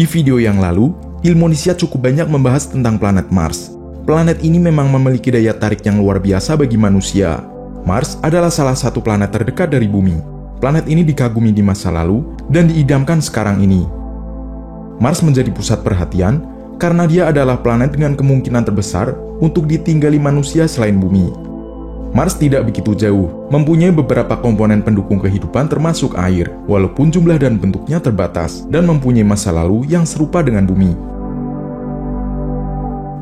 Di video yang lalu, Ilmunisia cukup banyak membahas tentang planet Mars. Planet ini memang memiliki daya tarik yang luar biasa bagi manusia. Mars adalah salah satu planet terdekat dari Bumi. Planet ini dikagumi di masa lalu dan diidamkan sekarang ini. Mars menjadi pusat perhatian karena dia adalah planet dengan kemungkinan terbesar untuk ditinggali manusia selain Bumi. Mars tidak begitu jauh, mempunyai beberapa komponen pendukung kehidupan termasuk air, walaupun jumlah dan bentuknya terbatas, dan mempunyai masa lalu yang serupa dengan Bumi.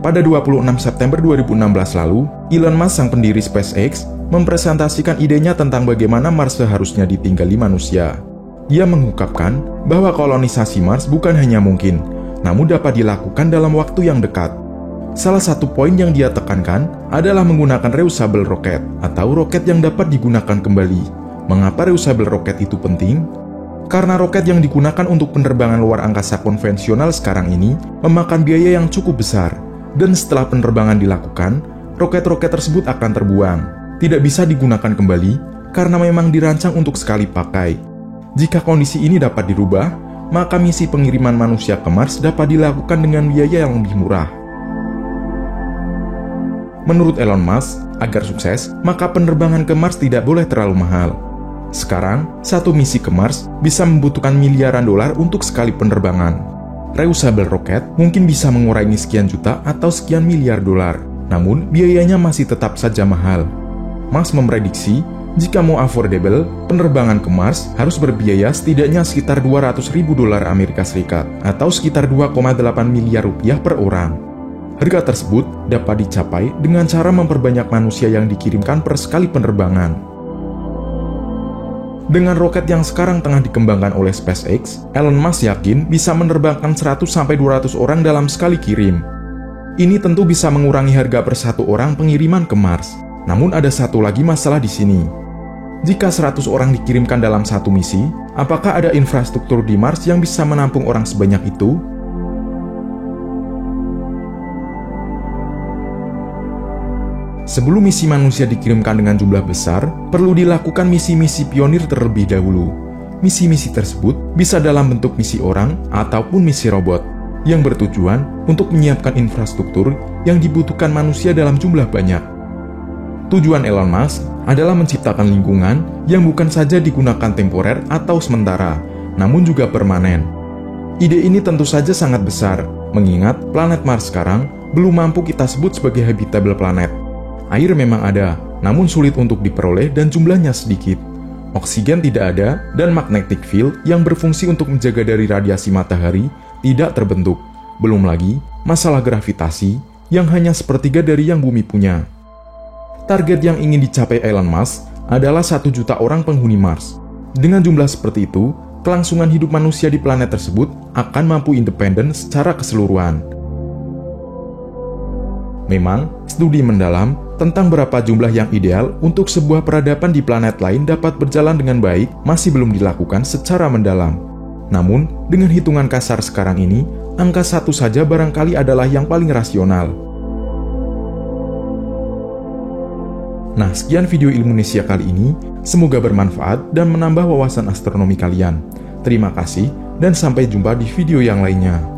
Pada 26 September 2016 lalu, Elon Musk, sang pendiri SpaceX, mempresentasikan idenya tentang bagaimana Mars seharusnya ditinggali manusia. Dia mengungkapkan bahwa kolonisasi Mars bukan hanya mungkin, namun dapat dilakukan dalam waktu yang dekat. Salah satu poin yang dia tekankan adalah menggunakan reusable rocket atau roket yang dapat digunakan kembali. Mengapa reusable rocket itu penting? Karena roket yang digunakan untuk penerbangan luar angkasa konvensional sekarang ini memakan biaya yang cukup besar. Dan setelah penerbangan dilakukan, roket-roket tersebut akan terbuang. Tidak bisa digunakan kembali karena memang dirancang untuk sekali pakai. Jika kondisi ini dapat dirubah, maka misi pengiriman manusia ke Mars dapat dilakukan dengan biaya yang lebih murah. Menurut Elon Musk, agar sukses, maka penerbangan ke Mars tidak boleh terlalu mahal. Sekarang, satu misi ke Mars bisa membutuhkan miliaran dolar untuk sekali penerbangan. Reusable rocket mungkin bisa mengurangi sekian juta atau sekian miliar dolar, namun biayanya masih tetap saja mahal. Musk memprediksi, jika mau affordable, penerbangan ke Mars harus berbiaya setidaknya sekitar 200.000 dolar Amerika Serikat atau sekitar 2,8 miliar rupiah per orang. Harga tersebut dapat dicapai dengan cara memperbanyak manusia yang dikirimkan per sekali penerbangan. Dengan roket yang sekarang tengah dikembangkan oleh SpaceX, Elon Musk yakin bisa menerbangkan 100-200 orang dalam sekali kirim. Ini tentu bisa mengurangi harga per satu orang pengiriman ke Mars. Namun ada satu lagi masalah di sini. Jika 100 orang dikirimkan dalam satu misi, apakah ada infrastruktur di Mars yang bisa menampung orang sebanyak itu? Sebelum misi manusia dikirimkan dengan jumlah besar, perlu dilakukan misi-misi pionir terlebih dahulu. Misi-misi tersebut bisa dalam bentuk misi orang ataupun misi robot, yang bertujuan untuk menyiapkan infrastruktur yang dibutuhkan manusia dalam jumlah banyak. Tujuan Elon Musk adalah menciptakan lingkungan yang bukan saja digunakan temporer atau sementara, namun juga permanen. Ide ini tentu saja sangat besar, mengingat planet Mars sekarang belum mampu kita sebut sebagai habitable planet. Air memang ada, namun sulit untuk diperoleh dan jumlahnya sedikit. Oksigen tidak ada, dan magnetic field yang berfungsi untuk menjaga dari radiasi matahari tidak terbentuk. Belum lagi, masalah gravitasi yang hanya sepertiga dari yang bumi punya. Target yang ingin dicapai Elon Musk adalah 1 juta orang penghuni Mars. Dengan jumlah seperti itu, kelangsungan hidup manusia di planet tersebut akan mampu independen secara keseluruhan. Memang, studi mendalam tentang berapa jumlah yang ideal untuk sebuah peradaban di planet lain dapat berjalan dengan baik masih belum dilakukan secara mendalam. Namun, dengan hitungan kasar sekarang ini, angka 1 saja barangkali adalah yang paling rasional. Nah, sekian video Ilmunisia kali ini. Semoga bermanfaat dan menambah wawasan astronomi kalian. Terima kasih, dan sampai jumpa di video yang lainnya.